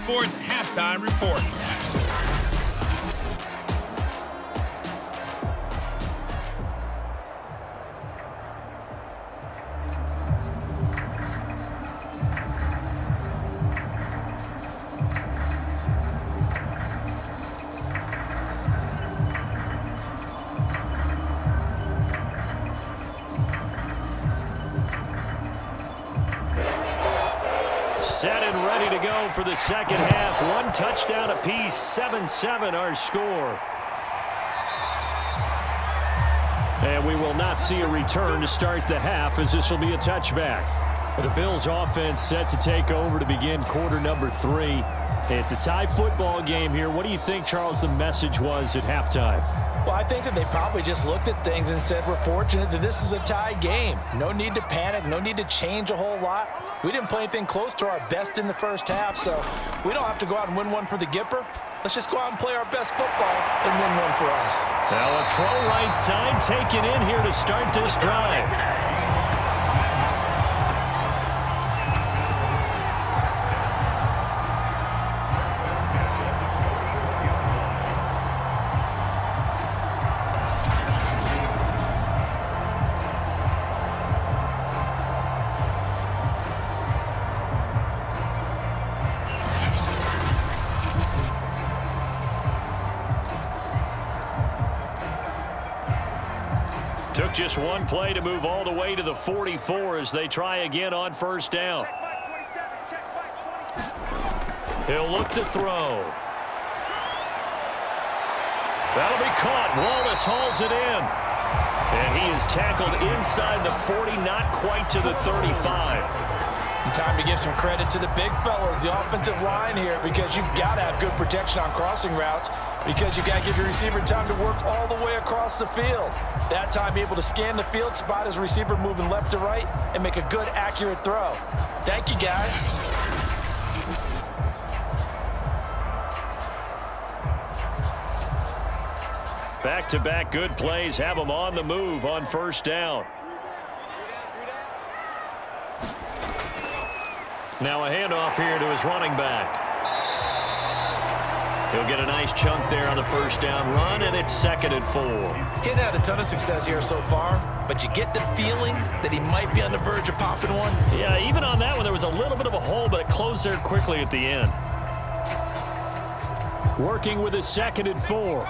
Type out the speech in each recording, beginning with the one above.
Sports Halftime Report. Set and ready to go for the second half. One touchdown apiece, 7-7 our score. And we will not see a return to start the half, as this will be a touchback. The Bills offense set to take over to begin quarter number 3. It's a tie football game here. What do you think, Charles, the message was at halftime? Well, I think that they probably just looked at things and said, we're fortunate that this is a tie game. No need to panic, no need to change a whole lot. We didn't play anything close to our best in the first half, so we don't have to go out and win one for the Gipper. Let's just go out and play our best football and win one for us. Now a throw right side taken in here to start this drive. Took just one play to move all the way to the 44 as they try again on first down. He'll look to throw. That'll be caught. Wallace hauls it in. And he is tackled inside the 40, not quite to the 35. And time to give some credit to the big fellas, the offensive line here, because you've got to have good protection on crossing routes, because you've got to give your receiver time to work all the way across the field. That time, be able to scan the field, spot his receiver moving left to right, and make a good, accurate throw. Thank you, guys. Back-to-back good plays have them on the move on first down. Now a handoff here to his running back. He'll get a nice chunk there on the first down run, and it's 2nd and 4. Getting had a ton of success here so far, but you get the feeling that he might be on the verge of popping one. Yeah, even on that one, there was a little bit of a hole, but it closed there quickly at the end. Working with his 2nd and 4.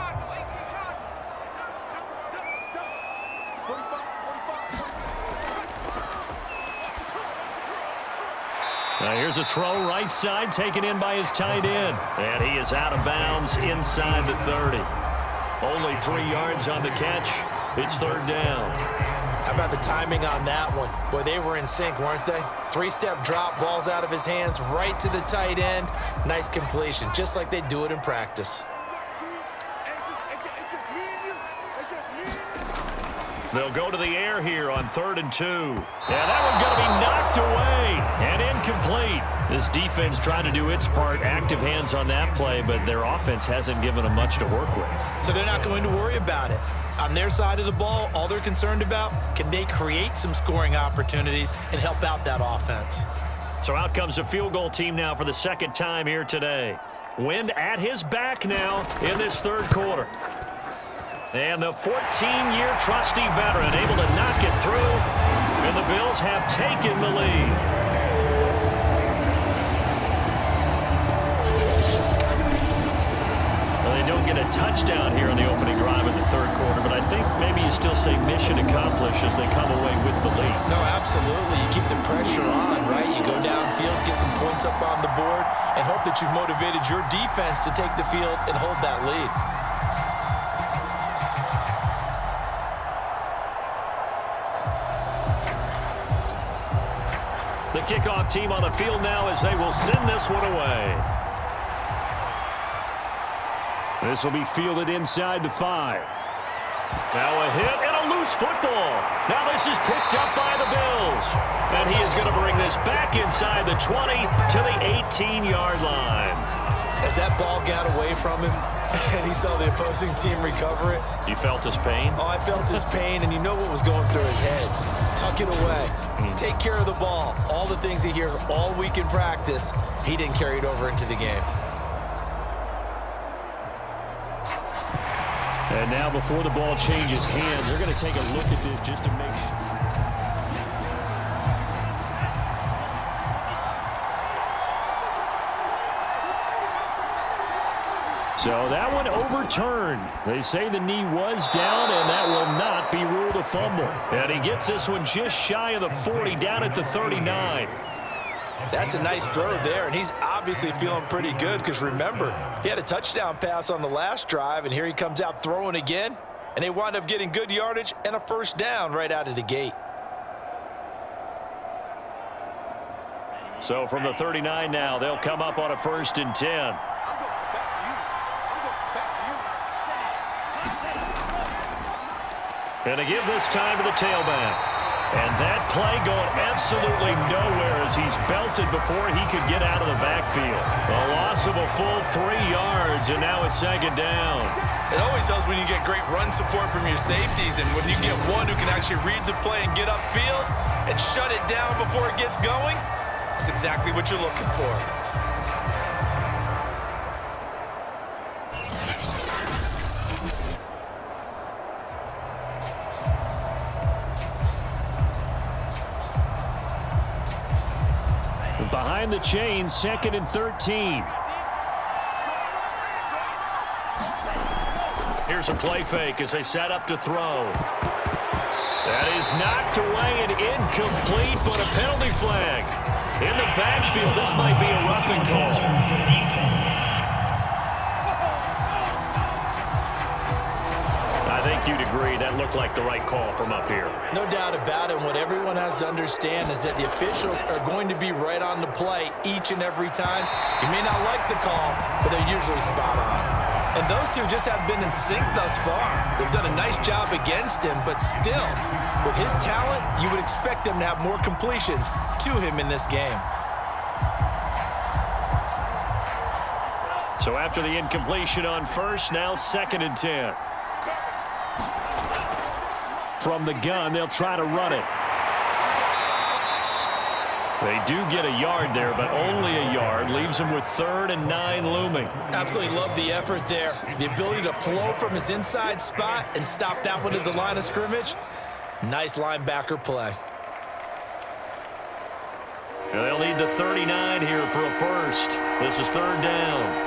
Now here's a throw right side taken in by his tight end. And he is out of bounds inside the 30. Only 3 yards on the catch. It's 3rd down. How about the timing on that one? Boy, they were in sync, weren't they? 3-step drop, balls out of his hands, right to the tight end. Nice completion, just like they do it in practice. They'll go to the air here on 3rd and 2. And that one's going to be knocked away and incomplete. This defense trying to do its part. Active hands on that play, but their offense hasn't given them much to work with. So they're not going to worry about it. On their side of the ball, all they're concerned about, can they create some scoring opportunities and help out that offense? So out comes the field goal team now for the 2nd time here today. Wind at his back now in this 3rd quarter. And the 14-year trusty veteran able to knock it through. And the Bills have taken the lead. Well, they don't get a touchdown here on the opening drive of the 3rd quarter, but I think maybe you still say mission accomplished as they come away with the lead. No, absolutely. You keep the pressure on, right? You go downfield, get some points up on the board, and hope that you've motivated your defense to take the field and hold that lead. The kickoff team on the field now as they will send this one away. This will be fielded inside the 5. Now a hit and a loose football. Now this is picked up by the Bills. And he is going to bring this back inside the 20 to the 18-yard line. As that ball got away from him, And he saw the opposing team recover it. You felt his pain? Oh, I felt his pain, and you know what was going through his head. Tuck it away. Take care of the ball. All the things he hears all week in practice, he didn't carry it over into the game. And now before the ball changes hands, they're going to take a look at this just to make sure. So that one overturned. They say the knee was down, and that will not be ruled a fumble. And he gets this one just shy of the 40, down at the 39. That's a nice throw there, and he's obviously feeling pretty good because, remember, he had a touchdown pass on the last drive, and here he comes out throwing again, and they wind up getting good yardage and a first down right out of the gate. So from the 39 now, they'll come up on a 1st and 10. And to give this time to the tailback. And that play going absolutely nowhere as he's belted before he could get out of the backfield. A loss of a full 3 yards, and now it's 2nd down. It always helps when you get great run support from your safeties, and when you get one who can actually read the play and get upfield and shut it down before it gets going, that's exactly what you're looking for. Behind the chains, 2nd and 13. Here's a play fake as they set up to throw. That is knocked away and incomplete, but a penalty flag. In the backfield, this might be a roughing call. I think you'd agree that looked like the right call from up here. No doubt about it. What everyone has to understand is that the officials are going to be right on the play each and every time. You may not like the call, but they're usually spot on. And those two just have been in sync thus far. They've done a nice job against him, but still, with his talent, you would expect them to have more completions to him in this game. So after the incompletion on 1st, now 2nd and 10. From the gun, they'll try to run it. They do get a yard there, but only a yard. Leaves them with 3rd and 9 looming. Absolutely love the effort there. The ability to flow from his inside spot and stop that one at the line of scrimmage. Nice linebacker play. And they'll need the 39 here for a 1st. This is 3rd down.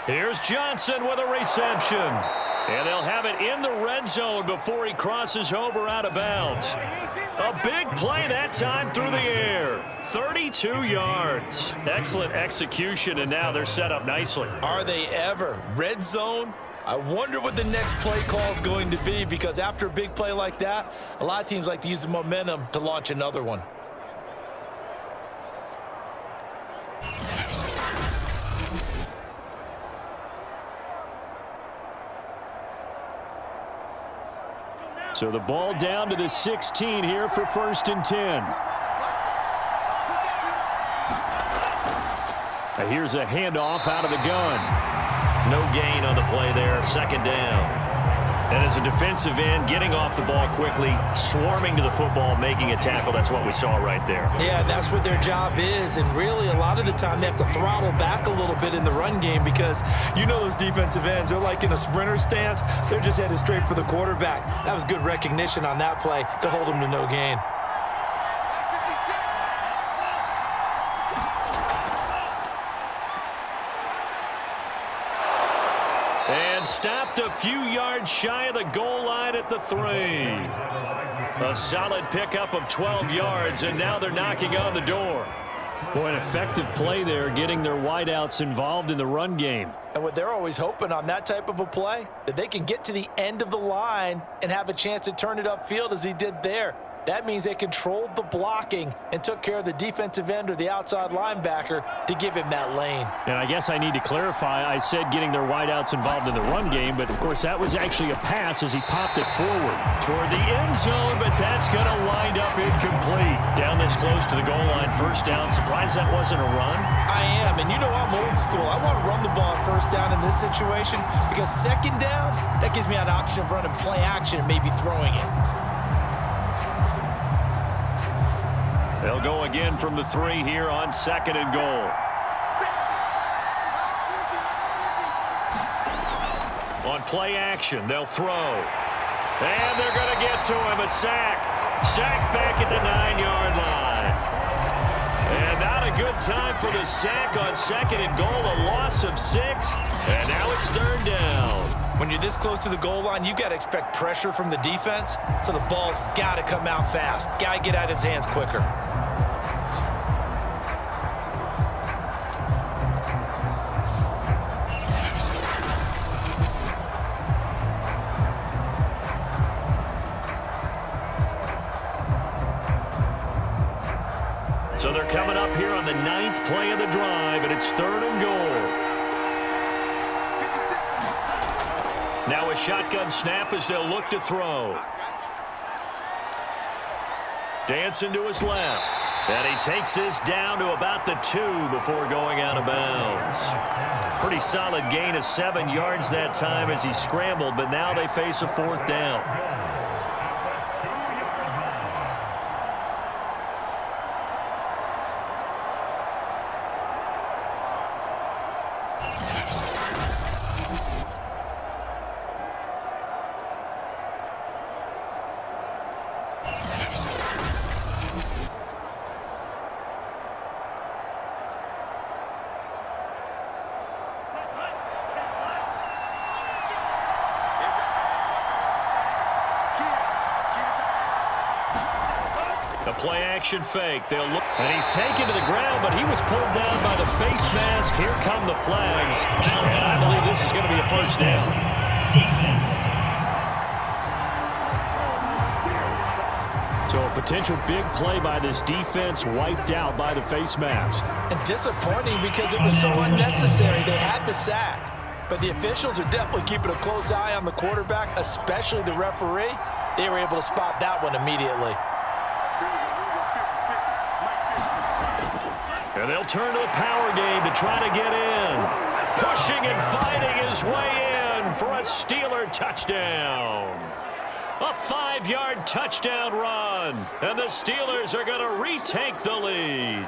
Here's Johnson with a reception. And they'll have it in the red zone before he crosses over out of bounds. A big play that time through the air. 32 yards. Excellent execution, and now they're set up nicely. Are they ever? Red zone? I wonder what the next play call is going to be, because after a big play like that, a lot of teams like to use the momentum to launch another one. So the ball down to the 16 here for 1st and 10. Now here's a handoff out of the gun. No gain on the play there, 2nd down. And as a defensive end, getting off the ball quickly, swarming to the football, making a tackle, that's what we saw right there. Yeah, that's what their job is, and really a lot of the time they have to throttle back a little bit in the run game, because you know those defensive ends, they're like in a sprinter stance. They're just headed straight for the quarterback. That was good recognition on that play to hold them to no gain. And stopped a few yards shy of the goal line at the 3. A solid pickup of 12 yards, and now they're knocking on the door. Boy, an effective play there, getting their wideouts involved in the run game. And what they're always hoping on that type of a play, that they can get to the end of the line and have a chance to turn it upfield as he did there. That means they controlled the blocking and took care of the defensive end or the outside linebacker to give him that lane. And I guess I need to clarify, I said getting their wideouts involved in the run game, but of course that was actually a pass as he popped it forward toward the end zone, but that's going to wind up incomplete. Down this close to the goal line, first down. Surprised that wasn't a run? I am, and you know I'm old school. I want to run the ball on first down in this situation because second down, that gives me an option of running play action and maybe throwing it. They'll go again from the 3 here on 2nd and goal. On play action, they'll throw. And they're going to get to him, a sack. Sack back at the 9-yard line. And not a good time for the sack on 2nd and goal, a loss of 6. And now it's 3rd down. When you're this close to the goal line, you got to expect pressure from the defense, so the ball's got to come out fast. Got to get out of his hands quicker. So they're coming up here on the 9th play of the drive, and it's 3rd and goal. Now a shotgun snap as they'll look to throw. Dancing to his left. And he takes this down to about the 2 before going out of bounds. Pretty solid gain of 7 yards that time as he scrambled, but now they face a 4th down. The play-action fake. They'll look, and he's taken to the ground, but he was pulled down by the face mask. Here come the flags, and I believe this is going to be a first down. So a potential big play by this defense wiped out by the face mask. And disappointing because it was so unnecessary. They had the sack, but the officials are definitely keeping a close eye on the quarterback, especially the referee. They were able to spot that one immediately. And they'll turn to the power game to try to get in. Pushing and fighting his way in for a Steeler touchdown. A 5-yard touchdown run. And the Steelers are going to retake the lead.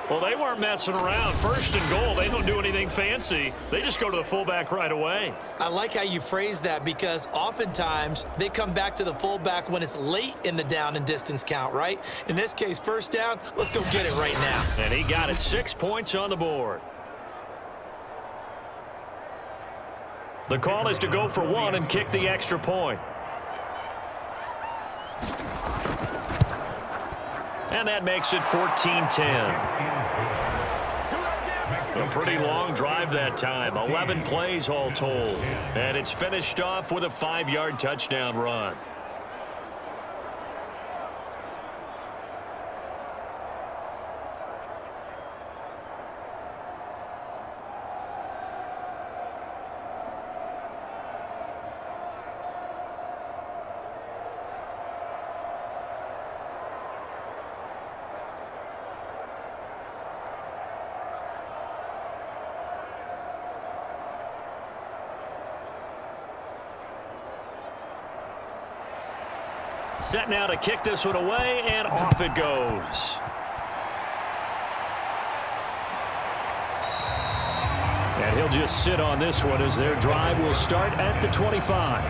Well, they weren't messing around. 1st and goal, they don't do anything fancy. They just go to the fullback right away. I like how you phrase that because oftentimes they come back to the fullback when it's late in the down and distance count, right? In this case, 1st down, let's go get it right now. And he got it. 6 points on the board. The call is to go for 1 and kick the extra point. And that makes it 14-10. A pretty long drive that time. 11 plays all told. And it's finished off with a 5-yard touchdown run. Set now to kick this one away, and off it goes. And he'll just sit on this one as their drive will start at the 25.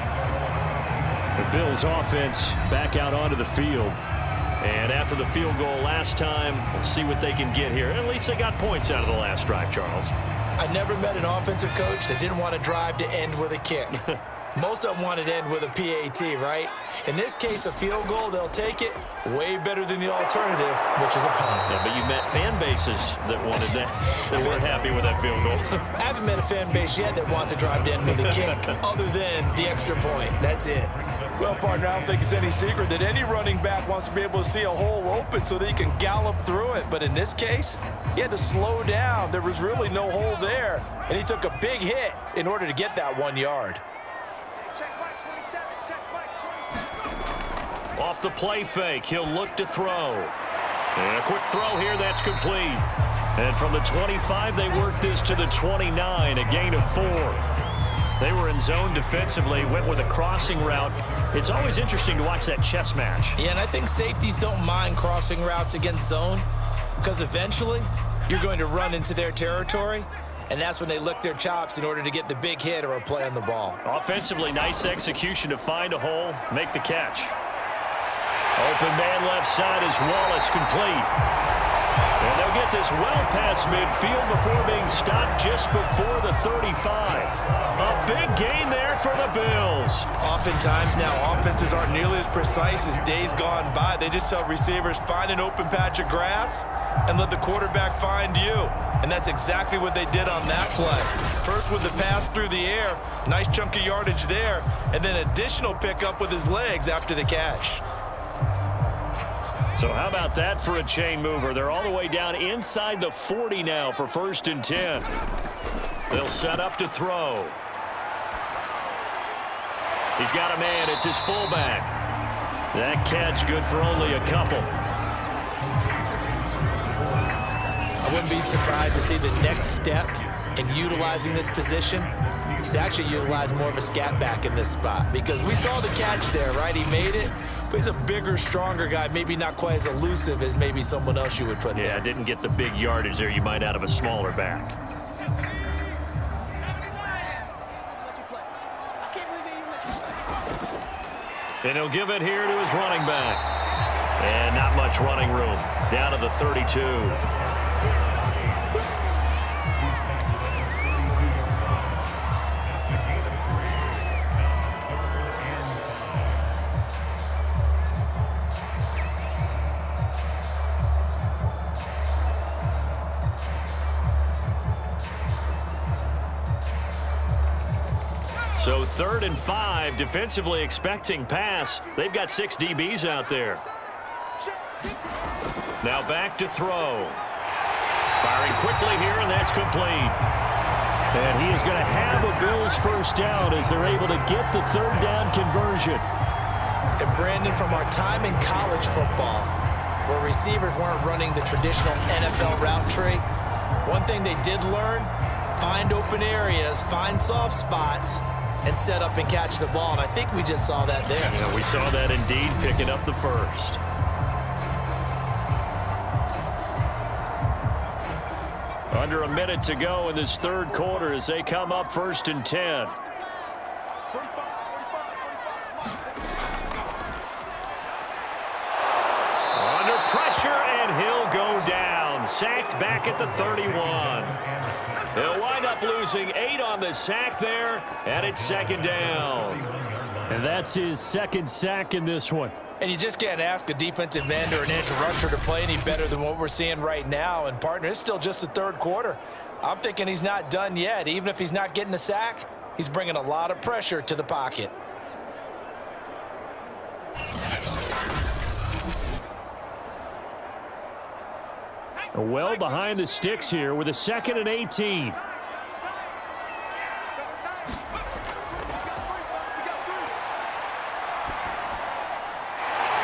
The Bills offense back out onto the field. And after the field goal last time, we'll see what they can get here. At least they got points out of the last drive, Charles. I never met an offensive coach that didn't want to drive to end with a kick. Most of them wanted to end with a PAT, right? In this case, a field goal, they'll take it. Way better than the alternative, which is a punt. Yeah, but you met fan bases that wanted that. They weren't happy with that field goal. I haven't met a fan base yet that wants to drive to end with a kick other than the extra point. That's it. Well, partner, I don't think it's any secret that any running back wants to be able to see a hole open so that he can gallop through it. But in this case, he had to slow down. There was really no hole there, and he took a big hit in order to get that 1 yard. Off the play fake, he'll look to throw. And a quick throw here, that's complete. And from the 25, they worked this to the 29, a gain of 4. They were in zone defensively, went with a crossing route. It's always interesting to watch that chess match. Yeah, and I think safeties don't mind crossing routes against zone because eventually you're going to run into their territory, and that's when they lick their chops in order to get the big hit or a play on the ball. Offensively, nice execution to find a hole, make the catch. Open man left side is Wallace, complete. And they'll get this well past midfield before being stopped just before the 35. A big gain there for the Bills. Oftentimes now, offenses aren't nearly as precise as days gone by. They just tell receivers, find an open patch of grass and let the quarterback find you. And that's exactly what they did on that play. First with the pass through the air, nice chunk of yardage there, and then additional pickup with his legs after the catch. So how about that for a chain mover? They're all the way down inside the 40 now for 1st and 10. They'll set up to throw. He's got a man. It's his fullback. That catch good for only a couple. I wouldn't be surprised to see the next step in utilizing this position is to actually utilize more of a scat back in this spot, because we saw the catch there, right? He made it, but he's a bigger, stronger guy, maybe not quite as elusive as maybe someone else you would put there. Yeah, didn't get the big yardage there you might out of a smaller back. And he'll give it here to his running back. And not much running room. Down to the 32. So 3rd and 5, defensively expecting pass. They've got 6 DBs out there. Now back to throw. Firing quickly here, and that's complete. And he is going to have a Bills first down as they're able to get the 3rd down conversion. And Brandon, from our time in college football, where receivers weren't running the traditional NFL route tree, one thing they did learn, find open areas, find soft spots, and set up and catch the ball. And I think we just saw that there. Yeah, we saw that indeed, picking up the first. Under a minute to go in this 3rd quarter as they come up 1st and 10. Under pressure, and he'll go down. Sacked back at the 31. They'll wind up losing 8 on the sack there, and it's 2nd down. And that's his 2nd sack in this one. And you just can't ask a defensive end or an edge rusher to play any better than what we're seeing right now. And, partner, it's still just the 3rd quarter. I'm thinking he's not done yet. Even if he's not getting a sack, he's bringing a lot of pressure to the pocket. Well behind the sticks here with a 2nd and 18.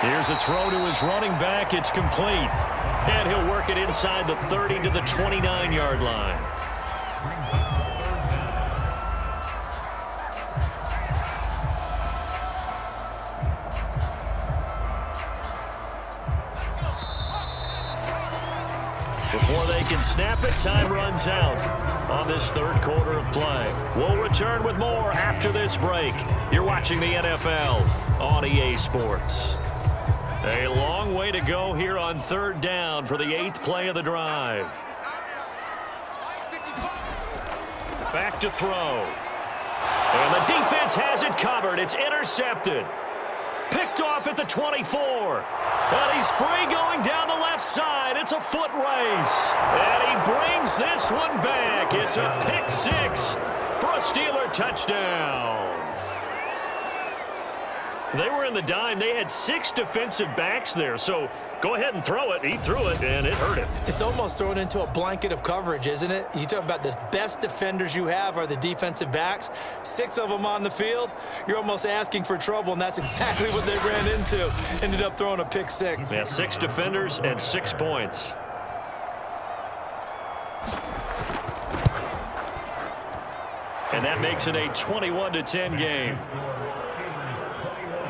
Here's a throw to his running back. It's complete. And he'll work it inside the 30 to the 29-yard line. Before they can snap it, time runs out on this 3rd quarter of play. We'll return with more after this break. You're watching the NFL on EA Sports. A long way to go here on 3rd down for the 8th play of the drive. Back to throw. And the defense has it covered. It's intercepted. Picked off at the 24. And he's free going down the left side. It's a foot race. And he brings this one back. It's a pick 6 for a Steeler touchdown. They were in the dime. They had 6 defensive backs there. So go ahead and throw it. He threw it, and it hurt him. It's almost thrown into a blanket of coverage, isn't it? You talk about the best defenders you have are the defensive backs. 6 of them on the field. You're almost asking for trouble, and that's exactly what they ran into. Ended up throwing a pick 6. Yeah, 6 defenders and 6 points. And that makes it a 21-10 game.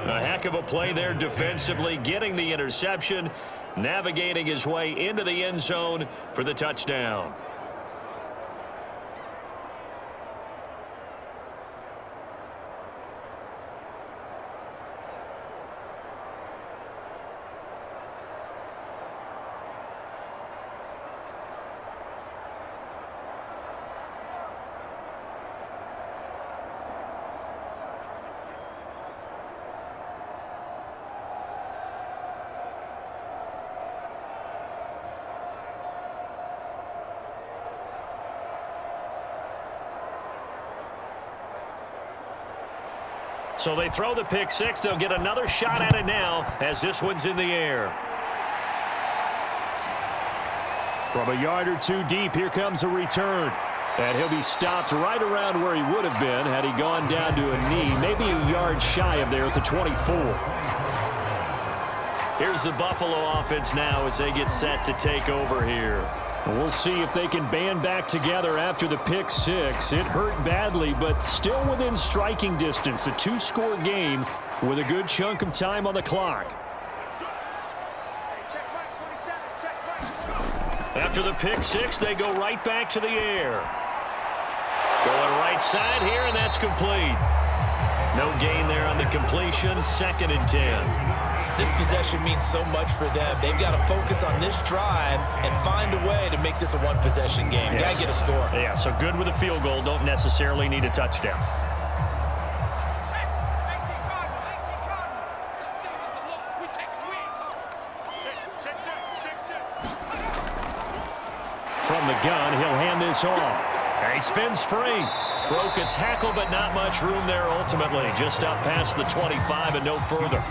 A heck of a play there defensively, getting the interception, navigating his way into the end zone for the touchdown. So they throw the pick 6. They'll get another shot at it now as this one's in the air. From a yard or 2 deep, here comes a return. And he'll be stopped right around where he would have been had he gone down to a knee, maybe a yard shy of there at the 24. Here's the Buffalo offense now as they get set to take over here. We'll see if they can band back together after the pick 6. It hurt badly, but still within striking distance. A 2-score game with a good chunk of time on the clock. After the pick 6, they go right back to the air. Going right side here, and that's complete. No gain there on the completion. 2nd and 10. This possession means so much for them. They've got to focus on this drive and find a way to make this a one-possession game. Yes. Got to get a score. Yeah, so good with a field goal. Don't necessarily need a touchdown. From the gun, he'll hand this off. He spins free. Broke a tackle, but not much room there ultimately. Just up past the 25 and no further.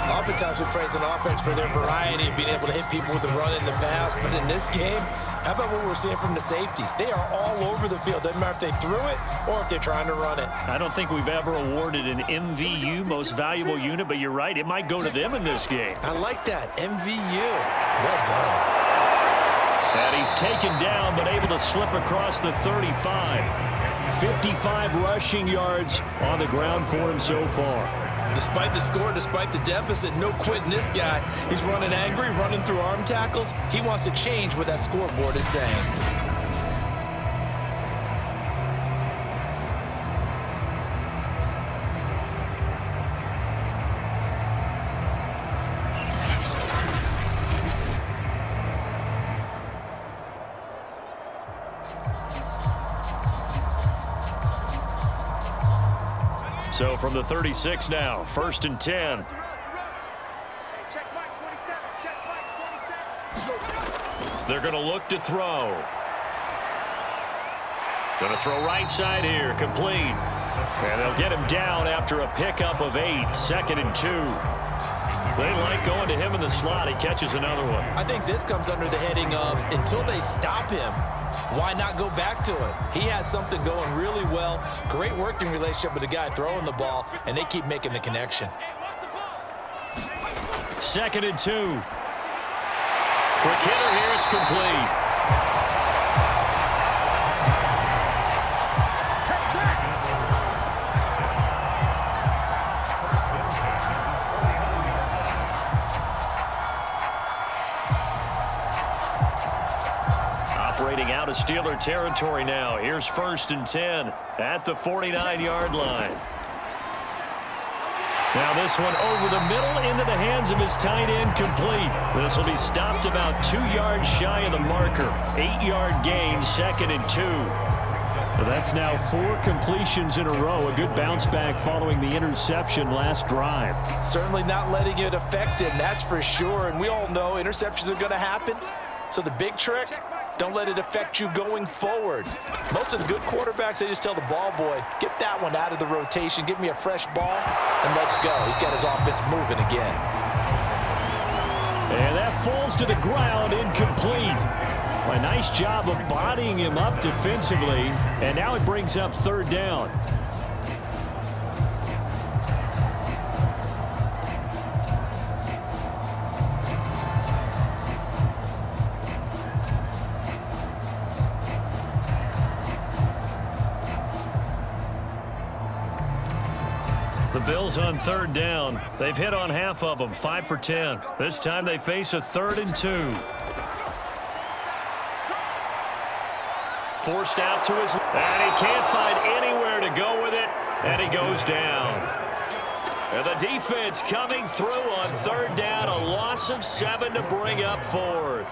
Oftentimes we praise an offense for their variety of being able to hit people with the run in the pass. But in this game, how about what we're seeing from the safeties? They are all over the field. Doesn't matter if they threw it or if they're trying to run it. I don't think we've ever awarded an MVU, most valuable unit, but you're right. It might go to them in this game. I like that. MVU. Well done. And he's taken down, but able to slip across the 35. 55 rushing yards on the ground for him so far. Despite the score, despite the deficit, no quitting this guy. He's running angry, running through arm tackles. He wants to change what that scoreboard is saying. So from the 36 now, 1st and 10. They're going to look to throw. Going to throw right side here, complete. And they'll get him down after a pickup of 8, 2nd and 2. They like going to him in the slot. He catches another one. I think this comes under the heading of until they stop him, why not go back to it? He has something going really well. Great working relationship with the guy throwing the ball, and they keep making the connection. 2nd and 2. Quick hitter here, it's complete. Operating out of Steeler territory now. Here's 1st and 10 at the 49-yard line. Now this one over the middle into the hands of his tight end, complete. This will be stopped about 2 yards shy of the marker. 8-yard gain, 2nd and 2. Well, that's now 4 completions in a row. A good bounce back following the interception last drive. Certainly not letting it affect him, that's for sure. And we all know interceptions are going to happen. So the big trick, Don't let it affect you going forward. Most of the good quarterbacks, they just tell the ball boy, get that one out of the rotation, give me a fresh ball, and let's go. He's got his offense moving again. And that falls to the ground, incomplete. A nice job of bodying him up defensively, and now it brings up third down. The Bills on third down. They've hit on half of them, 5 for 10. This time they face a 3rd and 2. Forced out to his, and he can't find anywhere to go with it, and he goes down. And the defense coming through on third down, a loss of 7 to bring up 4th.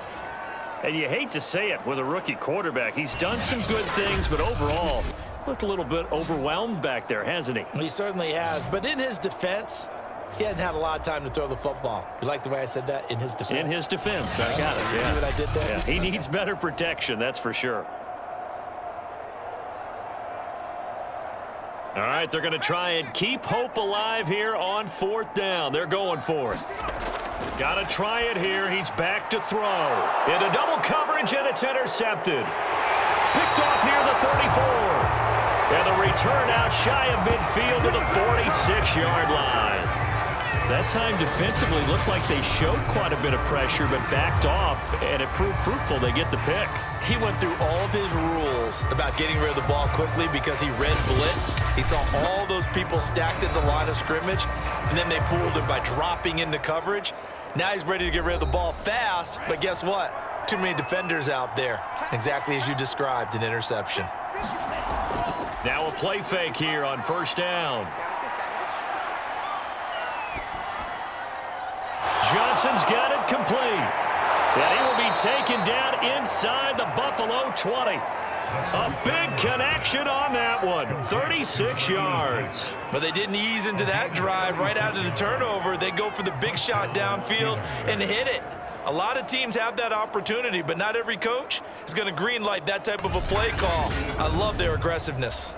And you hate to say it with a rookie quarterback. He's done some good things, but overall, looked a little bit overwhelmed back there, hasn't he? He certainly has, but in his defense, he hadn't had a lot of time to throw the football. You like the way I said that? In his defense? In his defense, I got it. Yeah. See what I did there? Yeah, he needs better protection, that's for sure. All right, they're going to try and keep hope alive here on 4th down. They're going for it. Got to try it here. He's back to throw. Into double coverage, and it's intercepted. Picked off near the 34. And the return out shy of midfield to the 46-yard line. That time defensively looked like they showed quite a bit of pressure but backed off, and it proved fruitful. They get the pick. He went through all of his rules about getting rid of the ball quickly because he read blitz. He saw all those people stacked at the line of scrimmage, and then they fooled him by dropping into coverage. Now he's ready to get rid of the ball fast, but guess what? Too many defenders out there. Exactly as you described, an interception. Now a play fake here on 1st down. Johnson's got it complete. And he will be taken down inside the Buffalo 20. A big connection on that one. 36 yards. But they didn't ease into that drive right out of the turnover. They go for the big shot downfield and hit it. A lot of teams have that opportunity, but not every coach is going to green light that type of a play call. I love their aggressiveness.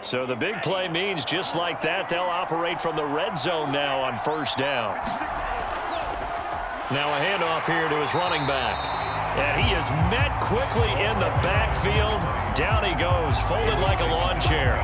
So the big play means just like that, they'll operate from the red zone now on 1st down. Now a handoff here to his running back. And he is met quickly in the backfield. Down he goes, folded like a lawn chair.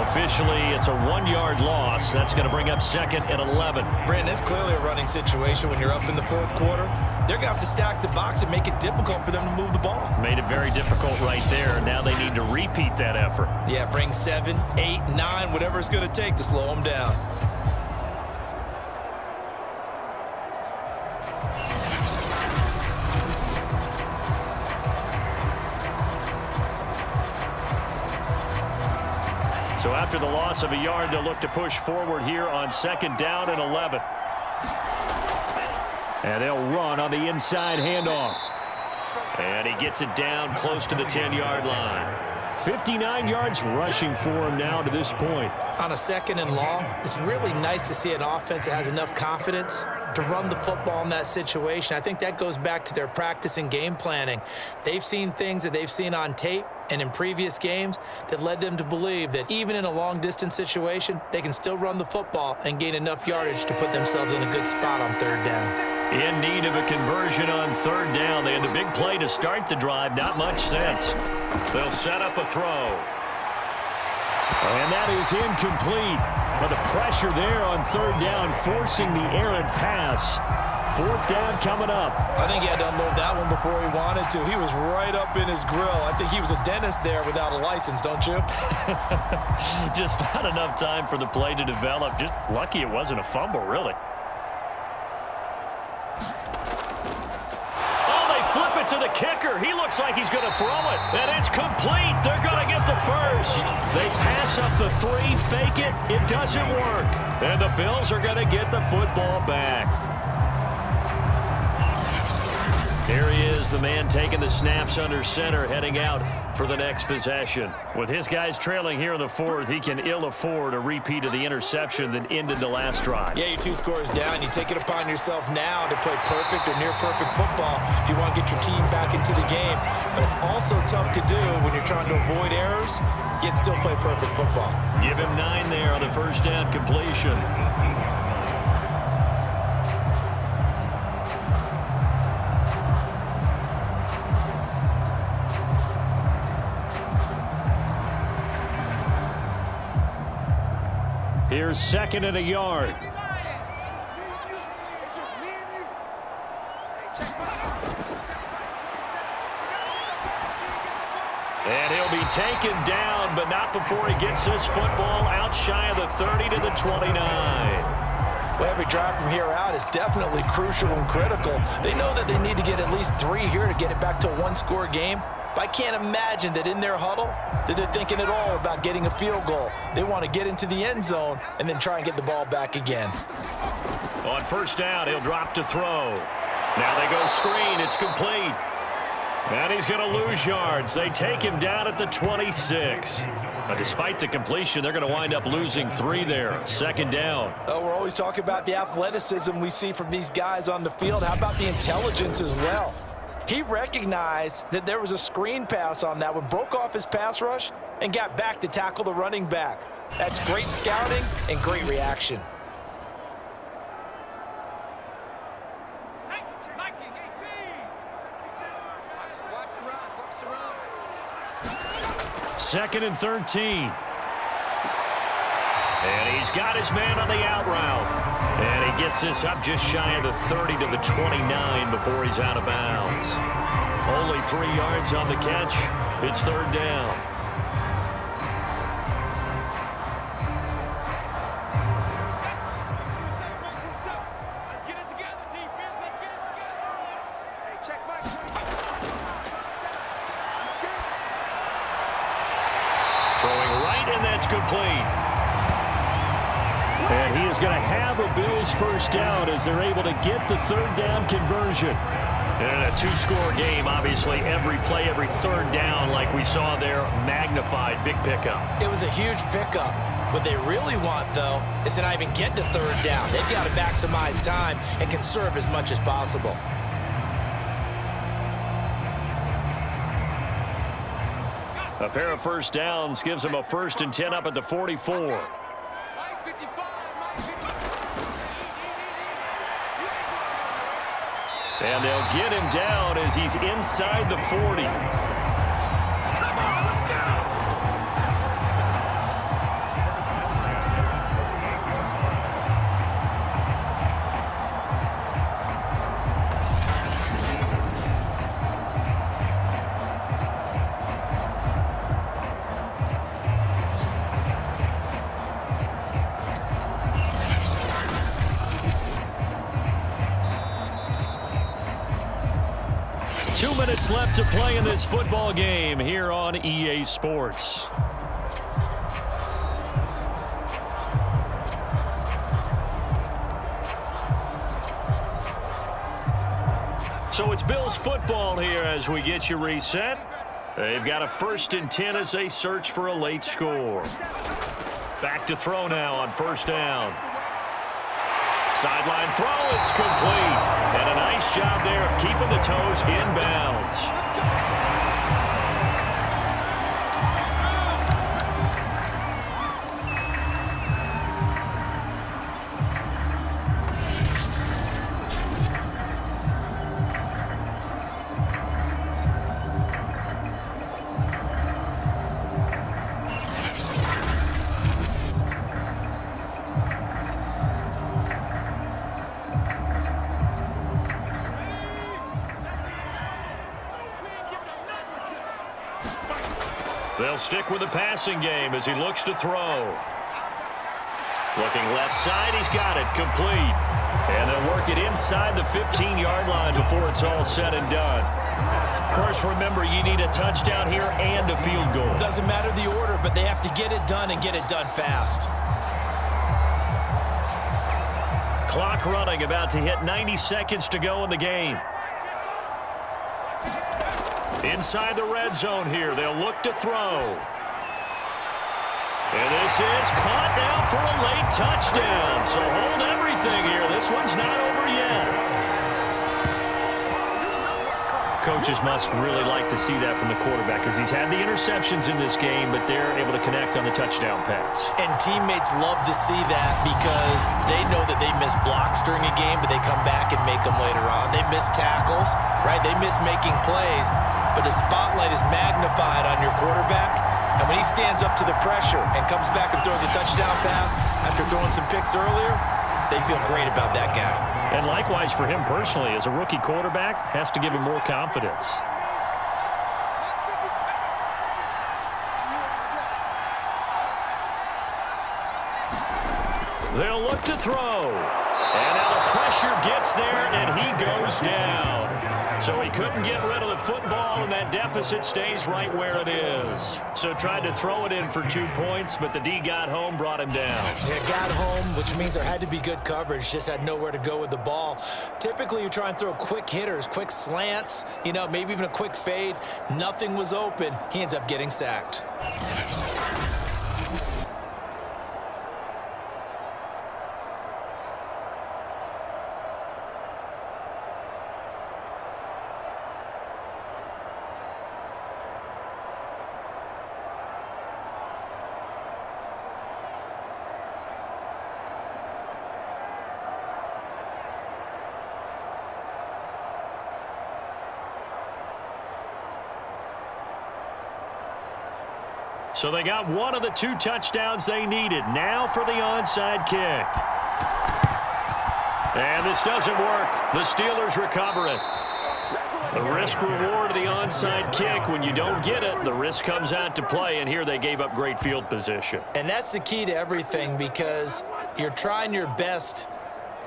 Officially, it's a 1-yard loss. That's going to bring up 2nd and 11. Brandon, it's clearly a running situation when you're up in the 4th quarter. They're going to have to stack the box and make it difficult for them to move the ball. Made it very difficult right there. Now they need to repeat that effort. Yeah, bring 7, 8, 9, whatever it's going to take to slow them down. So after the loss of a yard, they'll look to push forward here on 2nd down and 11. And they'll run on the inside handoff. And he gets it down close to the 10-yard line. 59 yards rushing for him now to this point. On a 2nd and long, it's really nice to see an offense that has enough confidence to run the football in that situation. I think that goes back to their practice and game planning. They've seen things that they've seen on tape and in previous games that led them to believe that even in a long-distance situation, they can still run the football and gain enough yardage to put themselves in a good spot on 3rd down. In need of a conversion on 3rd down. They had the big play to start the drive. Not much sense. They'll set up a throw. And that is incomplete. But the pressure there on 3rd down, forcing the errant pass. 4th down coming up. I think he had to unload that one before he wanted to. He was right up in his grill. I think he was a dentist there without a license, don't you? Just not enough time for the play to develop. Just lucky it wasn't a fumble, really. Flip it to the kicker. He looks like he's going to throw it. And it's complete. They're going to get the first. They pass up the 3, fake it. It doesn't work. And the Bills are going to get the football back. Here he is is the man taking the snaps under center, heading out for the next possession. With his guys trailing here in the fourth, he can ill afford a repeat of the interception that ended the last drive. Yeah, you're 2 scores down. You take it upon yourself now to play perfect or near perfect football if you want to get your team back into the game. But it's also tough to do when you're trying to avoid errors, yet still play perfect football. Give him 9 there on the first down completion. Here's 2nd and a yard. And he'll be taken down, but not before he gets this football out shy of the 30 to the 29. Well, every drive from here out is definitely crucial and critical. They know that they need to get at least 3 here to get it back to a 1-score game. But I can't imagine that in their huddle that they're thinking at all about getting a field goal. They want to get into the end zone and then try and get the ball back again. On first down, he'll drop to throw. Now they go screen. It's complete. And he's going to lose yards. They take him down at the 26. But despite the completion, they're going to wind up losing 3 there. 2nd down. Oh, we're always talking about the athleticism we see from these guys on the field. How about the intelligence as well? He recognized that there was a screen pass on that one, broke off his pass rush, and got back to tackle the running back. That's great scouting and great reaction. Second and 13. And he's got his man on the out route. And he gets this up just shy of the 30 to the 29 before he's out of bounds. Only 3 yards on the catch. It's 3rd down. Throwing right, and that's complete. And he is going to have a Bills first down as they're able to get the 3rd down conversion. And in a 2-score game, obviously, every play, every 3rd down, like we saw there, magnified. Big pickup. It was a huge pickup. What they really want, though, is to not even get to 3rd down. They've got to maximize time and conserve as much as possible. A pair of first downs gives them a 1st and 10 up at the 44. And they'll get him down as he's inside the 40. Left to play in this football game here on EA Sports. So it's Bills football here as we get you reset. They've got a 1st and 10 as they search for a late score. Back to throw now on first down. Sideline throw, it's complete. And a nice job there of keeping the toes inbounds. They'll stick with the passing game as he looks to throw. Looking left side, he's got it, complete. And they'll work it inside the 15-yard line before it's all said and done. Of course, remember, you need a touchdown here and a field goal. Doesn't matter the order, but they have to get it done and get it done fast. Clock running, about to hit 90 seconds to go in the game. Inside the red zone here, they'll look to throw. And this is caught now for a late touchdown. So hold everything here. This one's not over yet. Coaches must really like to see that from the quarterback because he's had the interceptions in this game, but they're able to connect on the touchdown pass. And teammates love to see that because they know that they miss blocks during a game, but they come back and make them later on. They miss tackles, right? They miss making plays, but the spotlight is magnified on your quarterback. And when he stands up to the pressure and comes back and throws a touchdown pass after throwing some picks earlier, they feel great about that guy. And likewise for him personally, as a rookie quarterback, has to give him more confidence. They'll look to throw. And now the pressure gets there, and he goes down. So he couldn't get rid of the football, and that deficit stays right where it is. So tried to throw it in for 2 points, but the D got home, brought him down. Yeah, got home, which means there had to be good coverage. Just had nowhere to go with the ball. Typically, you try and throw quick hitters, quick slants, maybe even a quick fade. Nothing was open. He ends up getting sacked. So they got one of the 2 touchdowns they needed. Now for the onside kick. And this doesn't work. The Steelers recover it. The risk-reward of the onside kick, when you don't get it, the risk comes out to play, and here they gave up great field position. And that's the key to everything because you're trying your best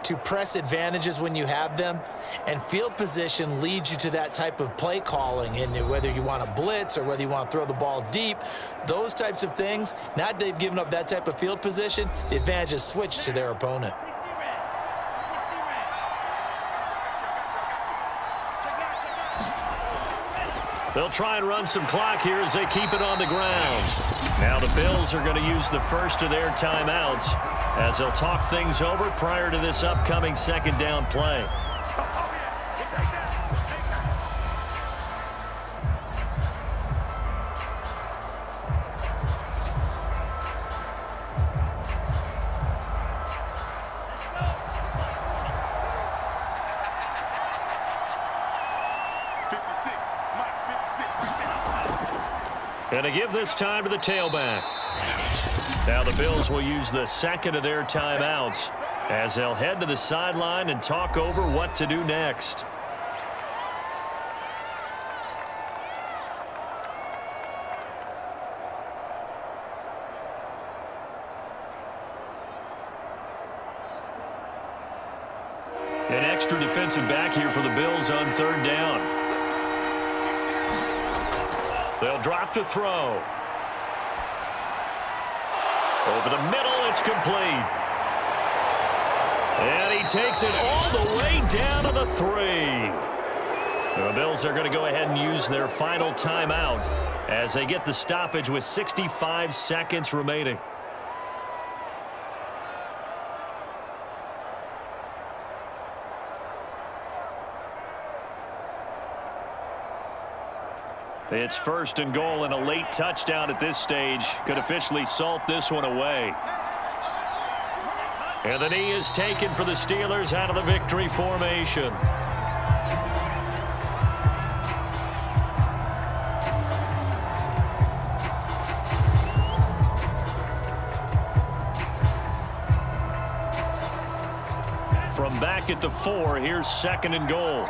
to press advantages when you have them, and field position leads you to that type of play calling. And whether you want to blitz or whether you want to throw the ball deep, those types of things, now that they've given up that type of field position, the advantage is switched to their opponent. They'll try and run some clock here as they keep it on the ground. Now the Bills are going to use the first of their timeouts as they'll talk things over prior to this upcoming second down play. And to give this time to the tailback. Now the Bills will use the second of their timeouts as they'll head to the sideline and talk over what to do next. An extra defensive back here for the Bills on third down. They'll drop to throw. Over the middle, it's complete. And he takes it all the way down to the 3. The Bills are going to go ahead and use their final timeout as they get the stoppage with 65 seconds remaining. It's first and goal, and a late touchdown at this stage could officially salt this one away. And the knee is taken for the Steelers out of the victory formation. From back at the 4, here's second and goal.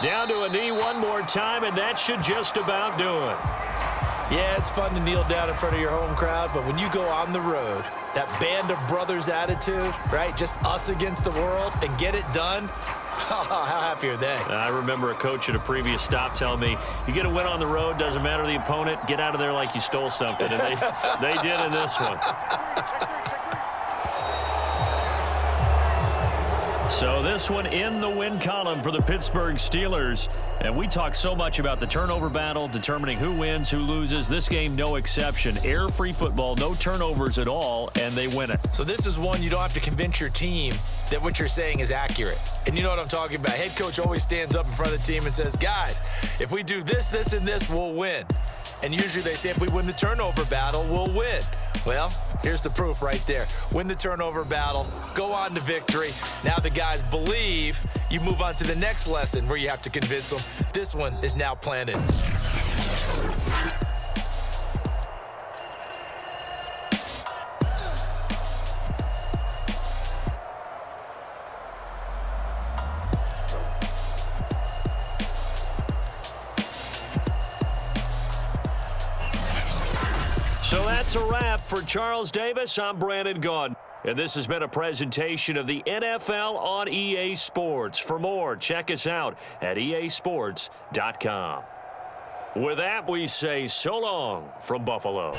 Down to a knee one more time, and that should just about do it. Yeah, it's fun to kneel down in front of your home crowd, but when you go on the road, that band of brothers attitude, right, just us against the world, and get it done, how happy are they? I remember a coach at a previous stop telling me, you get a win on the road, doesn't matter the opponent, get out of there like you stole something, and they did in this one. So this one in the win column for the Pittsburgh Steelers. And we talk so much about the turnover battle, determining who wins, who loses. This game, no exception. Air-free football, no turnovers at all, and they win it. So this is one you don't have to convince your team that what you're saying is accurate. And you know what I'm talking about. Head coach always stands up in front of the team and says, guys, if we do this, this, and this, we'll win. And usually they say if we win the turnover battle, we'll win. Well, here's the proof right there. Win the turnover battle, go on to victory. Now the guys believe. You move on to the next lesson where you have to convince them. This one is now planted. So that's a wrap for Charles Davis. I'm Brandon Gaudin. And this has been a presentation of the NFL on EA Sports. For more, check us out at easports.com. With that, we say so long from Buffalo.